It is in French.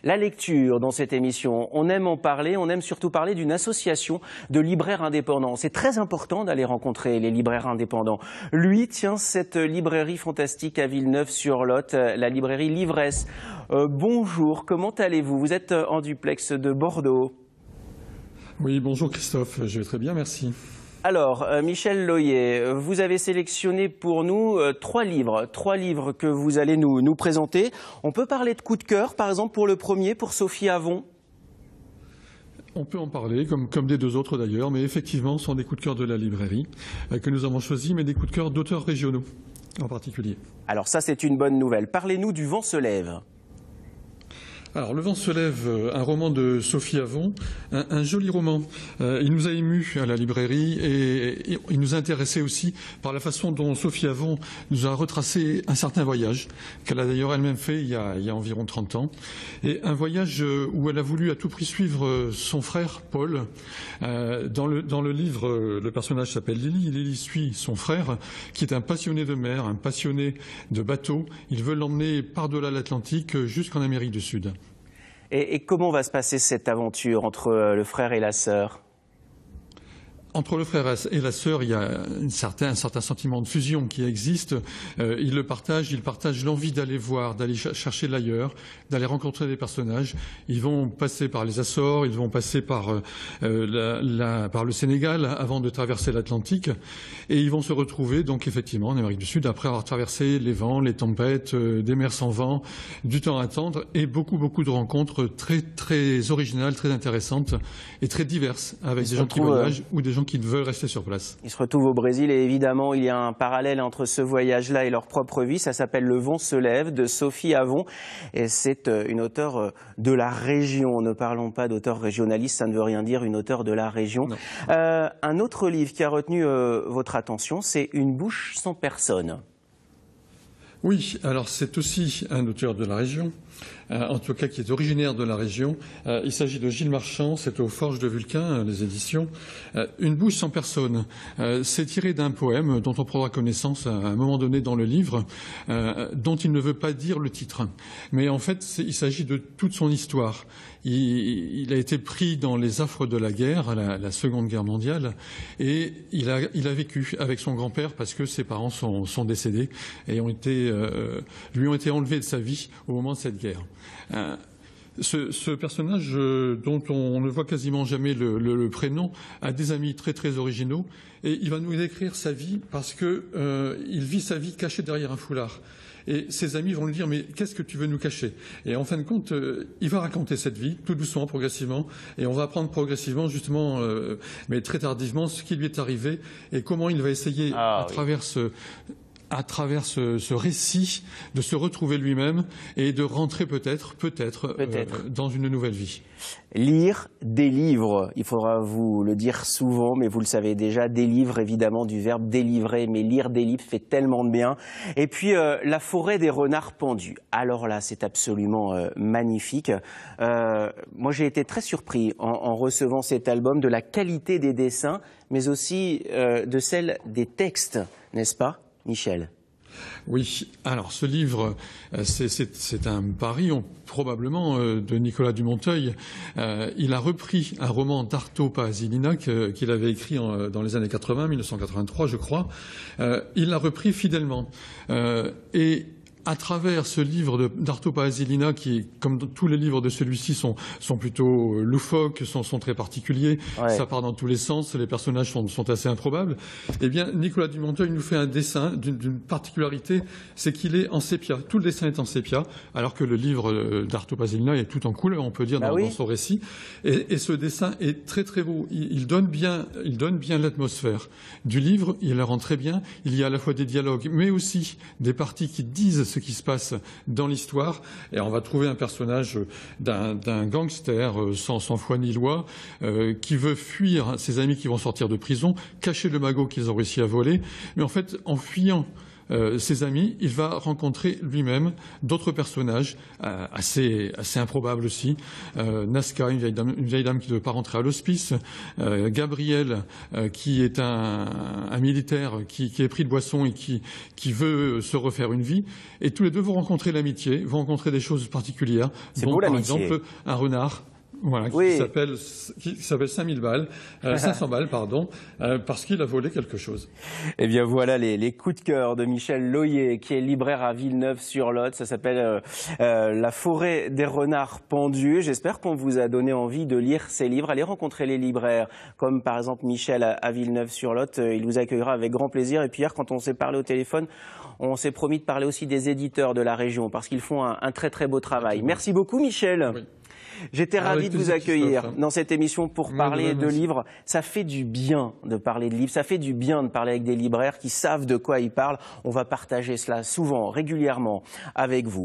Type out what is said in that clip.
La lecture dans cette émission, on aime en parler, on aime surtout parler d'une association de libraires indépendants. C'est très important d'aller rencontrer les libraires indépendants. Lui tient cette librairie fantastique à Villeneuve-sur-Lot, la librairie Livresse. Bonjour, comment allez-vous? Vous êtes en duplex de Bordeaux. Oui, bonjour Christophe, je vais très bien, merci. Alors, Michel Loyer, vous avez sélectionné pour nous trois livres que vous allez nous présenter. On peut parler de coup de cœur, par exemple, pour le premier, pour Sophie Avon? On peut en parler, comme des deux autres d'ailleurs, mais effectivement, ce sont des coups de cœur de la librairie que nous avons choisis, mais des coups de cœur d'auteurs régionaux en particulier. Alors ça, c'est une bonne nouvelle. Parlez-nous du Vent se lève. Alors, Le Vent se lève, un roman de Sophie Avon, un joli roman. Il nous a émus à la librairie et il nous a intéressés aussi par la façon dont Sophie Avon nous a retracé un certain voyage, qu'elle a d'ailleurs elle-même fait il y a environ 30 ans. Et un voyage où elle a voulu à tout prix suivre son frère, Paul. Dans le livre, le personnage s'appelle Lily. Lily suit son frère, qui est un passionné de mer, un passionné de bateau. Il veut l'emmener par-delà l'Atlantique jusqu'en Amérique du Sud. Et comment va se passer cette aventure entre le frère et la sœur? Entre le frère et la sœur, il y a un certain sentiment de fusion qui existe. Ils le partagent, ils partagent l'envie d'aller voir, d'aller chercher l'ailleurs, d'aller rencontrer des personnages. Ils vont passer par les Açores, ils vont passer par le Sénégal avant de traverser l'Atlantique. Et ils vont se retrouver donc effectivement en Amérique du Sud après avoir traversé les vents, les tempêtes, des mers sans vent, du temps à attendre et beaucoup de rencontres très originales, très intéressantes et très diverses avec des gens qui voyagent ou des gens qui veulent rester sur place. Ils se retrouvent au Brésil et évidemment il y a un parallèle entre ce voyage-là et leur propre vie. Ça s'appelle Le Vent se lève de Sophie Avon et c'est une auteure de la région. Ne parlons pas d'auteur régionaliste, ça ne veut rien dire, une auteure de la région. Un autre livre qui a retenu votre attention, c'est Une bouche sans personne. Oui, alors c'est aussi un auteur de la région, en tout cas qui est originaire de la région. Il s'agit de Gilles Marchand, c'est aux Forges de Vulcain, les éditions. Une bouche sans personne, c'est tiré d'un poème dont on prendra connaissance à un moment donné dans le livre, dont il ne veut pas dire le titre. Mais en fait, il s'agit de toute son histoire. Il a été pris dans les affres de la guerre, la Seconde Guerre mondiale, et il a vécu avec son grand-père parce que ses parents sont décédés et lui ont été enlevés de sa vie au moment de cette guerre. Ce personnage, dont on ne voit quasiment jamais le prénom, a des amis très originaux et il va nous décrire sa vie parce que il vit sa vie cachée derrière un foulard. Et ses amis vont lui dire « mais qu'est-ce que tu veux nous cacher ?» Et en fin de compte, il va raconter cette vie, tout doucement, progressivement, et on va apprendre progressivement, justement, mais très tardivement, ce qui lui est arrivé et comment il va essayer, à travers ce récit, de se retrouver lui-même et de rentrer peut-être dans une nouvelle vie. Lire des livres, il faudra vous le dire souvent, mais vous le savez déjà, des livres évidemment du verbe délivrer, mais lire des livres fait tellement de bien. Et puis La forêt des renards pendus, alors là c'est absolument magnifique. Moi j'ai été très surpris en recevant cet album de la qualité des dessins, mais aussi de celle des textes, n'est-ce pas Michel? Oui, alors ce livre, c'est un pari probablement de Nicolas Dumonteuil. Il a repris un roman d'Arto Paasilinna qu'il avait écrit dans les années 80, 1983 je crois. Il l'a repris fidèlement. Et à travers ce livre d'Arto Paasilinna, qui, comme tous les livres de celui-ci, sont plutôt loufoques, sont très particuliers, ça part dans tous les sens, les personnages sont assez improbables, eh bien, Nicolas Dumonteuil nous fait un dessin d'une particularité, c'est qu'il est en sépia. Tout le dessin est en sépia, alors que le livre d'Arto Paasilinna est tout en couleur, on peut dire, dans son récit. Et ce dessin est très beau. Il donne bien l'atmosphère du livre, il la rend très bien. Il y a à la fois des dialogues, mais aussi des parties qui disent ce qui se passe dans l'histoire. Et on va trouver un personnage d'un gangster sans foi ni loi qui veut fuir ses amis qui vont sortir de prison, cacher le magot qu'ils ont réussi à voler. Mais en fait, en fuyant ses amis, il va rencontrer lui-même d'autres personnages assez improbables aussi. Nazca, une vieille dame qui ne veut pas rentrer à l'hospice. Gabriel, qui est un militaire qui est pris de boisson et qui veut se refaire une vie. Et tous les deux vont rencontrer l'amitié, vont rencontrer des choses particulières. C'est beau, l'amitié. Par exemple, un renard. Voilà, oui. qui s'appelle 500 balles, pardon, parce qu'il a volé quelque chose. Eh bien voilà les coups de cœur de Michel Loyer, qui est libraire à Villeneuve-sur-Lot. Ça s'appelle La forêt des renards pendus. J'espère qu'on vous a donné envie de lire ces livres. Allez rencontrer les libraires, comme par exemple Michel à Villeneuve-sur-Lot. Il vous accueillera avec grand plaisir. Et puis hier, quand on s'est parlé au téléphone, on s'est promis de parler aussi des éditeurs de la région, parce qu'ils font un très très beau travail. Merci beaucoup Michel. Oui. J'étais ravi de vous accueillir dans cette émission pour parler de livres. Ça fait du bien de parler de livres, ça fait du bien de parler avec des libraires qui savent de quoi ils parlent. On va partager cela souvent, régulièrement avec vous.